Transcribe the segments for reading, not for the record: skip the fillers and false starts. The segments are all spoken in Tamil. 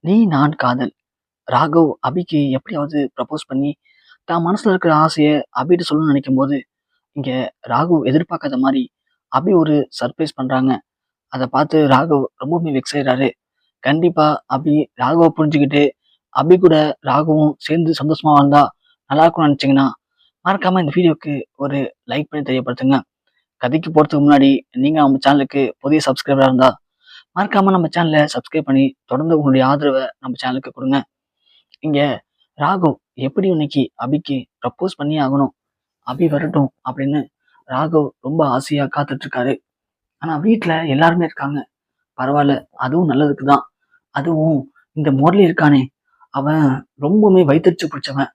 நீ நான் காதல். ராகவ் அபிக்கு எப்படியாவது ப்ரப்போஸ் பண்ணி தான் மனசுல இருக்கிற ஆசைய அபிட்ட சொல்லணும்னு நினைக்கும்போது, இங்க ராகவ் எதிர்பார்க்காத மாரி அபி ஒரு சர்ப்ரைஸ் பண்றாங்க. அத பார்த்து ராகவ் ரொம்பவுமே வெக்ஸ் ஆயிடுறாரு. கண்டிப்பா அபி ராகவ புரிஞ்சுகிட்டு, அபி கூட ராகவும் சேர்ந்து சந்தோஷமா வாழ்ந்தா நல்லா இருக்கும்னு நினைச்சீங்கன்னா, மறக்காம இந்த வீடியோக்கு ஒரு லைக் பண்ணி தெரியப்படுத்துங்க. கதைக்கு போறதுக்கு முன்னாடி நீங்க நம்ம சேனலுக்கு புதிய சப்ஸ்கிரைபரா இருந்தா, மறக்காம நம்ம சேனல சப்ஸ்கிரைப் பண்ணி தொடர்ந்து உங்களுடைய ஆதரவ நம்ம சேனலுக்கு குடுங்க. இங்க ராகவ் எப்படி இன்னைக்கு அபிக்கு ப்ரப்போஸ் பண்ணியே ஆகணும். அபி வரட்டும் அப்படின்னு ராகவ் ரொம்ப ஆசையா காத்துட்டு இருக்காரு. ஆனா வீட்ல எல்லாருமே இருக்காங்க. பரவாயில்ல, அதுவும் நல்லதுக்கு தான். அதுவும் இந்த முரளி இருக்கானே, அவன் ரொம்பவுமே வயித்தெரிச்சல் பிடிச்சவன்.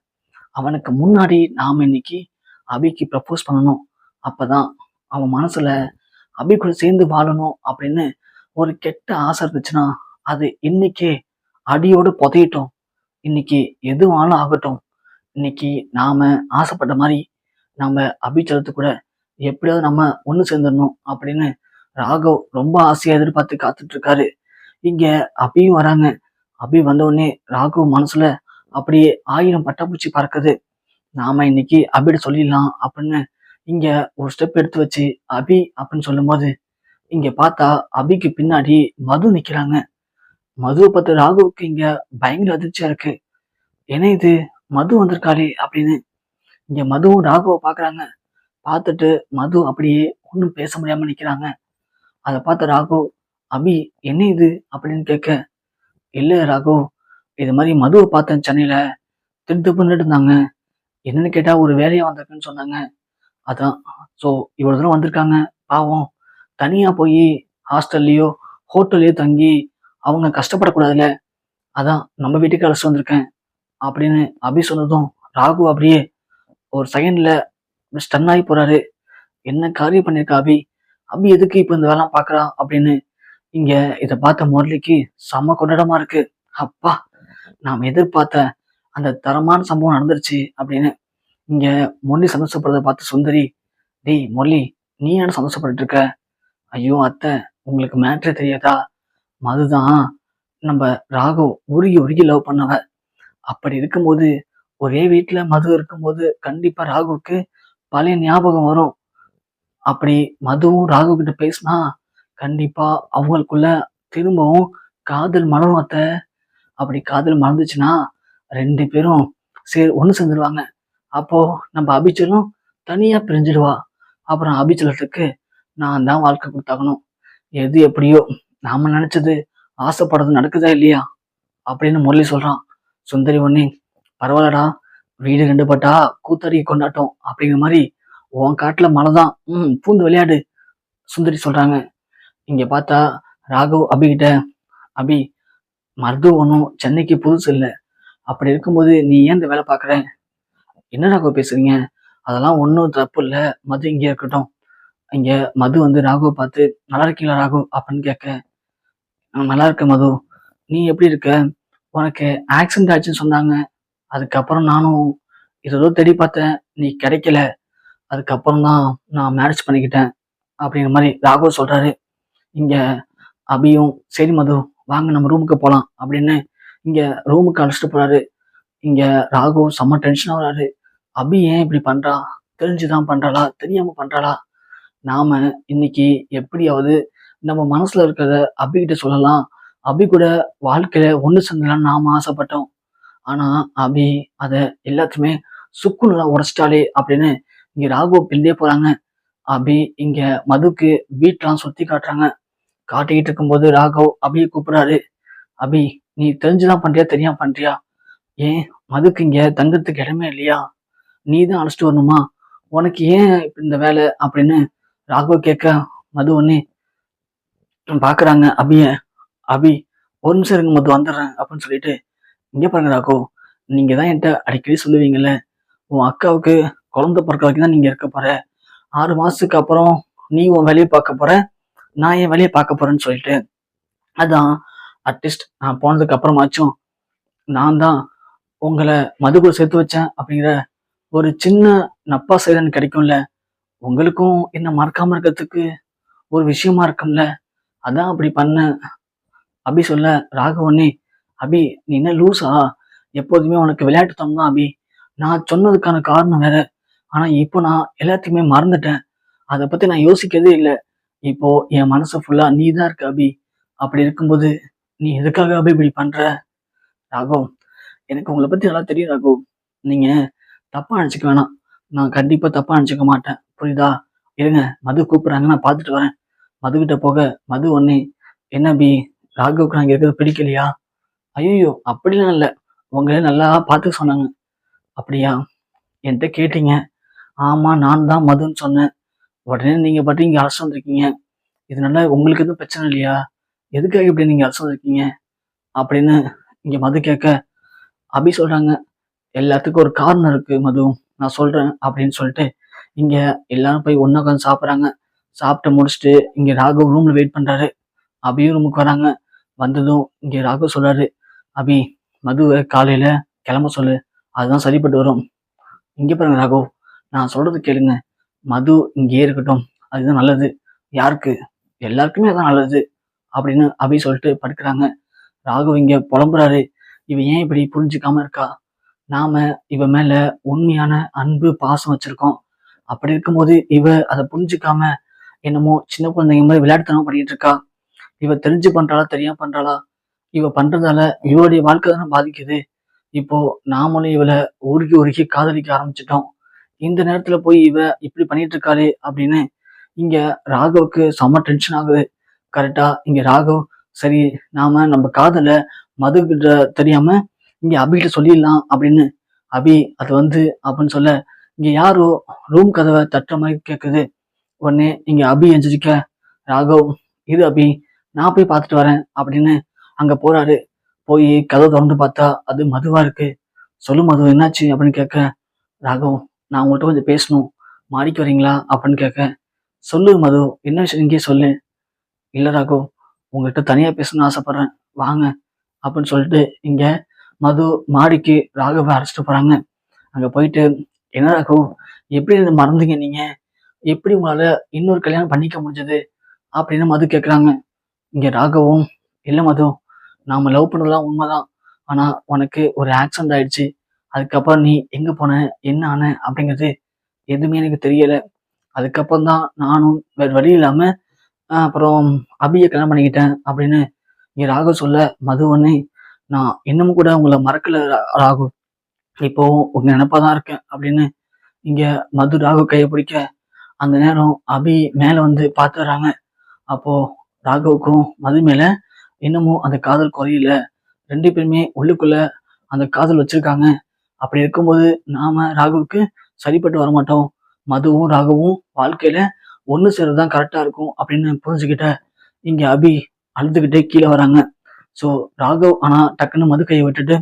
அவனுக்கு முன்னாடி நாம இன்னைக்கு அபிக்கு ப்ரப்போஸ் பண்ணணும். அப்பதான் அவன் மனசுல அபி கூட சேர்ந்து வாழணும் அப்படின்னு ஒரு கெட்ட ஆசை இருந்துச்சுன்னா, அது இன்னைக்கே அடியோடு புதையட்டும். இன்னைக்கு எதுவானாலும் ஆகட்டும். இன்னைக்கு நாம ஆசைப்பட்ட மாதிரி நம்ம அபிச்சலத்து கூட எப்படியாவது நம்ம ஒண்ணு சேர்ந்துடணும் அப்படின்னு ராகவ் ரொம்ப ஆசையா எதிர்பார்த்து காத்துட்டு இருக்காரு. இங்க அபியும் வராங்க. அபி வந்த உடனே ராகவ் மனசுல அப்படியே 1000 பட்டாம்பூச்சி பறக்குது. நாம இன்னைக்கு அபிட சொல்லிடலாம் அப்படின்னு இங்க ஒரு ஸ்டெப் எடுத்து வச்சு அபி அப்படின்னு சொல்லும்போது, இங்க பார்த்தா அபிக்கு பின்னாடி மது நிக்கிறாங்க. மதுவை பார்த்து ராகுவுக்கு இங்க பயங்கர அதிர்ச்சியா இருக்கு. என்ன இது, மது வந்திருக்காளே அப்படின்னு இங்க மதுவும் ராகுவை பாக்குறாங்க. பார்த்துட்டு மது அப்படியே ஒன்றும் பேச முடியாம நிக்கிறாங்க. அதை பார்த்த ராகவ், அபி என்ன இது அப்படின்னு கேட்க, இல்ல ராகவ், இது மாதிரி மதுவை பார்த்தேன் சென்னையில, திருத்துப்புன்னு இருந்தாங்க. என்னன்னு கேட்டா ஒரு வேலையா வந்திருக்குன்னு சொன்னாங்க. அதான். ஸோ இவ்வளவு தூரம் வந்திருக்காங்க. பாவம், தனியா போய் ஹாஸ்டல்லையோ ஹோட்டல்லையோ தங்கி அவங்க கஷ்டப்படக்கூடாதுல்ல, அதான் நம்ம வீட்டுக்கு அழைச்சிட்டு வந்திருக்கேன் அப்படின்னு அபி சொன்னதும் ராகு அப்படியே ஒரு செகண்ட்ல ஸ்டன் ஆகி போறாரு. என்ன காரியம் பண்ணிருக்கா அபி, அபி எதுக்கு இப்ப இந்த வேலை பாக்குறா அப்படின்னு இங்க இதை பார்த்த முரளிக்கு செம்ம கொண்டாட்டமா இருக்கு. அப்பா, நாம் எதிர்பார்த்த அந்த தரமான சம்பவம் நடந்துருச்சு அப்படின்னு இங்க முரளி சந்தோஷப்படுறத பார்த்து சுந்தரி, டேய் முரளி, நீ என்ன சந்தோஷப்பட்டு இருக்க? ஐயோ அத்தை, உங்களுக்கு மேட்ரே தெரியாதா? மதுதான் நம்ம ராகவ் உருகி உருகி லவ் பண்ணவ. அப்படி இருக்கும்போது ஒரே வீட்டுல மது இருக்கும்போது கண்டிப்பா ராகுவுக்கு பழைய ஞாபகம் வரும். அப்படி மதுவும் ராகு கிட்ட பேசினா கண்டிப்பா அவங்களுக்குள்ள திரும்பவும் காதல் மலரும் அத்தை. அப்படி காதல் மலர்ந்துச்சுன்னா 2 பேரும் ஒண்ணு சேர்ந்துருவாங்க. அப்போ நம்ம அபிச்சலும் தனியா பிரிஞ்சிடுவா. அப்புறம் அபிச்சலத்துக்கு நான் தான் வாழ்க்கை கொடுத்தாகணும். எது எப்படியோ நாம நினைச்சது ஆசைப்படுறது நடக்குதா இல்லையா அப்படின்னு முரளி சொல்றான். சுந்தரி ஒன்னே, பரவாயில்லடா, வீடு 2 பட்டா கூத்தடி கொண்டாட்டம் அப்படிங்கிற மாதிரி உன் காட்டுல மழைதான், பூந்து விளையாடு சுந்தரி சொல்றாங்க. இங்க பார்த்தா ராகவ் அபி கிட்ட, அபி, மருது ஒன்றும் சென்னைக்கு புதுசு இல்லை. அப்படி இருக்கும்போது நீ ஏன் இந்த வேலை பார்க்குற? என்ன ராகவ் பேசுறீங்க? அதெல்லாம் ஒன்றும் தப்பு இல்லை, மது இங்கே இருக்கட்டும். இங்க மது வந்து ராகவ் பார்த்து, நல்லா இருக்கீங்களா ராகவ் அப்படின்னு கேட்க, நல்லா இருக்க மது, நீ எப்படி இருக்க? உனக்கு ஆக்சிடென்ட் ஆச்சுன்னு சொன்னாங்க. அதுக்கப்புறம் நானும் ஏதோ தேடி பார்த்தேன், நீ கிடைக்கல. அதுக்கப்புறம் தான் நான் மேரேஜ் பண்ணிக்கிட்டேன் அப்படிங்கிற மாதிரி ராகவ் சொல்றாரு. இங்க அபியும், சரி மது, வாங்க நம்ம ரூமுக்கு போகலாம் அப்படின்னு இங்க ரூமுக்கு அழைச்சிட்டு போறாரு. இங்க ராகவ் செம்ம டென்ஷனா வராரு. அபி ஏன் இப்படி பண்றா? தெரிஞ்சுதான் பண்றாளா, தெரியாம பண்றாளா? நாம இன்னைக்கு எப்படியாவது நம்ம மனசுல இருக்கிறத அபி கிட்ட சொல்லலாம். அபி கூட வாழ்க்கையில ஒண்ணு சேர்ந்தலாம்னு நாம ஆசைப்பட்டோம். ஆனா அபி அத எல்லாத்தையுமே சுக்குநூறா உடைச்சிட்டாலே அப்படின்னு இங்க ராகவ் பின்னே போறாங்க. அபி இங்க மதுக்கு வீட்டெல்லாம் சுத்தி காட்டுறாங்க. காட்டிக்கிட்டு இருக்கும்போது ராகவ் அபியை கூப்பிடுறாரு. அபி, நீ தெரிஞ்சுதான் பண்றியா, தெரியாம பண்றியா? ஏன் மதுக்கு இங்க தங்கறதுக்கு இடமே இல்லையா? நீ தான் அழைச்சிட்டு வரணுமா? உனக்கு ஏன் இந்த வேலை அப்படின்னு ராகவ் கேட்க, மது ஒன்னே பாக்குறாங்க அபிய. அபி, ஒரு நிமிஷம் இருங்க மது, வந்துடுறேன் அப்படின்னு சொல்லிட்டு, இங்க பாருங்க ராகவ், நீங்க தான் என்கிட்ட அடிக்கடி சொல்லுவீங்கல்ல, உன் அக்காவுக்கு குழந்தை பிறக்க வரைக்கும் தான் நீங்க இருக்க போற, 6 மாசத்துக்கு அப்புறம் நீ உன் வேலையை பார்க்க போற, நான் என் வேலையை பார்க்க போறேன்னு சொல்லிட்டு, அதான் அட்லீஸ்ட் நான் போனதுக்கு அப்புறமாச்சும் நான் தான் உங்களை மதுக்குள்ள சேர்த்து வச்சேன் அப்படிங்கிற ஒரு சின்ன நப்பா சைலன் கிடைக்கும்ல, உங்களுக்கும் என்ன மறக்காம இருக்கிறதுக்கு ஒரு விஷயமா இருக்கும்ல, அதான் அப்படி பண்ண. அப்படி சொல்ல ராகவனே, அபி நீ என்ன லூசா? எப்போதுமே உனக்கு விளையாட்டுத்தனம் தான் அபி. நான் சொன்னதுக்கான காரணம் வேற. ஆனா இப்போ நான் எல்லாத்தையுமே மறந்துட்டேன். அத பத்தி நான் யோசிக்கிறதே இல்ல. இப்போ என் மனசு ஃபுல்லா நீ தான் இருக்க அபி. அப்படி இருக்கும்போது நீ எதுக்காக அபி இப்படி பண்ற? ராகவ், எனக்கு உங்கள பத்தி நல்லா தெரியும் ராகவ். நீங்க தப்பா நினைச்சுக்க வேணாம். நான் கண்டிப்பா தப்பா நினைச்சுக்க மாட்டேன். புரியுதா? இருங்க, மது கூப்பிடுறாங்க, நான் பார்த்துட்டு வரேன். மதுகிட்ட போக மது உடனே, "என்ன அபி, ராகவுக்கு நான் இங்க இருக்கிறது பிடிக்கலையா?" "ஐயய்யோ! அப்படிலாம் இல்ல. உங்கள நல்லா பார்த்துக்க சொன்னாங்க." "அப்படியா? என்ட்ட கேட்டீங்க. ஆமா, நான் தான் மதுன்னு சொன்னேன். உடனே நீங்க பாட்டுக்கு இங்க அழைச்சிட்டு வந்திருக்கீங்க. இதனால உங்களுக்கு எதுவும் பிரச்சனை இல்லையா? எதுக்காக இப்படி நீங்க அழைச்சிட்டு வந்திருக்கீங்க?" அப்படின்னு இங்க மது கேட்க, அபி சொல்றாங்க, "எல்லாத்துக்கும் ஒரு காரணம் இருக்கு மது. நான் சொல்றேன்." அப்படின்னு சொல்லிட்டு, இங்க எல்லாரும் போய் ஒண்ணா உட்காந்து சாப்பிடுறாங்க. சாப்பிட்டு முடிச்சுட்டு இங்க ராகவ் ரூம்ல வெயிட் பண்றாரு. அபியும் ரூமுக்கு வராங்க. வந்ததும் இங்க ராகவ் சொல்றாரு, "அபி, மதுவ காலையில கிளம்ப சொல்லு. அதுதான் சரிப்பட்டு வரும்." "இங்க பாருங்க ராகவ், நான் சொல்றது கேளுங்க. மது இங்கேயே இருக்கட்டும். அதுதான் நல்லது. யாருக்கு? எல்லாருக்குமே அதான் நல்லது." அப்படின்னு அபி சொல்லிட்டு படுக்குறாங்க. ராகவ் இங்க புலம்புறாரு. இவ ஏன் இப்படி புரிஞ்சுக்காம இருக்கா? நாம இவ மேல உண்மையான அன்பு, பாசம் வச்சிருக்கோம். அப்படி இருக்கும்போது இவ அத புரிஞ்சுக்காம என்னமோ சின்ன குழந்தைங்க மாதிரி விளையாட்டுத்தனம் பண்ணிட்டு இருக்கா. இவ தெரிஞ்சு பண்றாளா? தெரியாம பண்றாளா? இவ பண்றதால இவளுடைய வாழ்க்கை தானே பாதிக்குது. இப்போ நாமளும் இவள உருகி உருகி காதலிக்க ஆரம்பிச்சுட்டோம். இந்த நேரத்துல போய் இவ இப்படி பண்ணிட்டு இருக்காளே அப்படின்னு இங்க ராகவுக்கு செம்ம டென்ஷன் ஆகுது. கரெக்டா இங்க ராகவ், சரி நாம நம்ம காதல மது கிட்ட தெரியாம இங்க அபிகிட்ட சொல்லிடலாம் அப்படின்னு, அபி அது வந்து அப்படின்னு சொல்ல, இங்க யாரோ ரூம் கதவை தட்டுற மாதிரி கேக்குது. உடனே இங்க அபி எந்திரிக்க, ராகவ், இரு அபி, நான் போய் பார்த்துட்டு வரேன் அப்படின்னு அங்க போறாரு. போய் கதவை திறந்து பார்த்தா அது மதுவா இருக்கு. சொல்லு மது, என்னாச்சு அப்படின்னு கேட்க, ராகவ், நான் உங்கள்கிட்ட கொஞ்சம் பேசணும். மாடிக்கு வரீங்களா அப்படின்னு கேட்க, சொல்லு மது, என்ன விஷயம் இங்கேயே சொல்லு. இல்ல ராகவ், உங்ககிட்ட தனியா பேசணும்னு ஆசைப்படுறேன், வாங்க அப்படின்னு சொல்லிட்டு இங்க மது மாடிக்கு ராகவை அழைச்சிட்டு போறாங்க. அங்க போயிட்டு, என்ன ராகவ், எப்படி இதை மறந்தீங்க நீங்க? எப்படி உங்களால இன்னொரு கல்யாணம் பண்ணிக்க முடிஞ்சது அப்படின்னு மது கேட்குறாங்க. இங்க ராகவும், இல்ல மது, நாம லவ் பண்ணதெல்லாம் உண்மைதான். ஆனா உனக்கு ஒரு ஆக்சிடென்ட் ஆயிடுச்சு. அதுக்கப்புறம் நீ எங்க போன, என்ன ஆன அப்படிங்கிறது எதுவுமே எனக்கு தெரியல. அதுக்கப்புறம் தான் நானும் வேற வழி இல்லாம அப்புறம் அபியை கல்யாணம் பண்ணிக்கிட்டேன் அப்படின்னு இங்க ராகவ் சொல்ல, மது உடனே, நான் இன்னமும் கூட உங்களை மறக்கல ராகவ். இப்போ உங்க நினைப்பா தான் இருக்கேன் அப்படின்னு இங்க மது ராகவ் கையை பிடிக்க, அந்த நேரம் அபி மேல வந்து பாத்துறாங்க. அப்போ ராகவுக்கும் மது மேல இன்னமும் அந்த காதல் குறையல. 2 பேருமே உள்ளுக்குள்ள அந்த காதல் வச்சிருக்காங்க. அப்படி இருக்கும்போது நாம ராகவுக்கு சரிப்பட்டு வரமாட்டோம். மதுவும் ராகவும் வாழ்க்கையில ஒண்ணு சேர்றதுதான் கரெக்டா இருக்கும் அப்படின்னு புரிஞ்சுக்கிட்ட இங்க அபி அழுதுகிட்டே கீழே வராங்க. ஸோ ராகவ் ஆனா டக்குன்னு மது கையை விட்டுட்டு,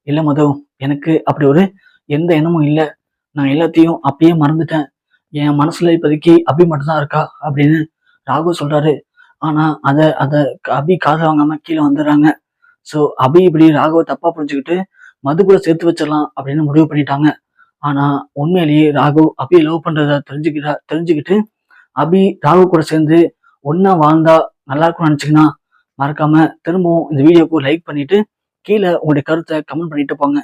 இல்ல மது, எனக்கு அப்படி ஒரு எந்த எண்ணமும் இல்லை. நான் எல்லாத்தையும் அப்பயே மறந்துட்டேன். என் மனசுல இப்போதைக்கு அபி மட்டும்தான் இருக்கா அப்படின்னு ராகு சொல்றாரு. ஆனா அத அத அபி காதுல வாங்காம கீழே வந்துடுறாங்க. ஸோ அபி இப்படி ராகுவை தப்பா புரிஞ்சுக்கிட்டு மது கூட சேர்த்து வச்சிடலாம் அப்படின்னு முடிவு பண்ணிட்டாங்க. ஆனா உண்மையிலேயே ராகு அபியை லவ் பண்றத தெரிஞ்சுக்கிட்டு அபி ராகு கூட சேர்ந்து ஒன்னா வாழ்ந்தா நல்லா இருக்கும்னு நினைச்சீங்கன்னா மறக்காம திரும்பவும் இந்த வீடியோக்கு லைக் பண்ணிட்டு கீழே உங்களுடைய கருத்தை கமெண்ட் பண்ணிட்டு போங்க.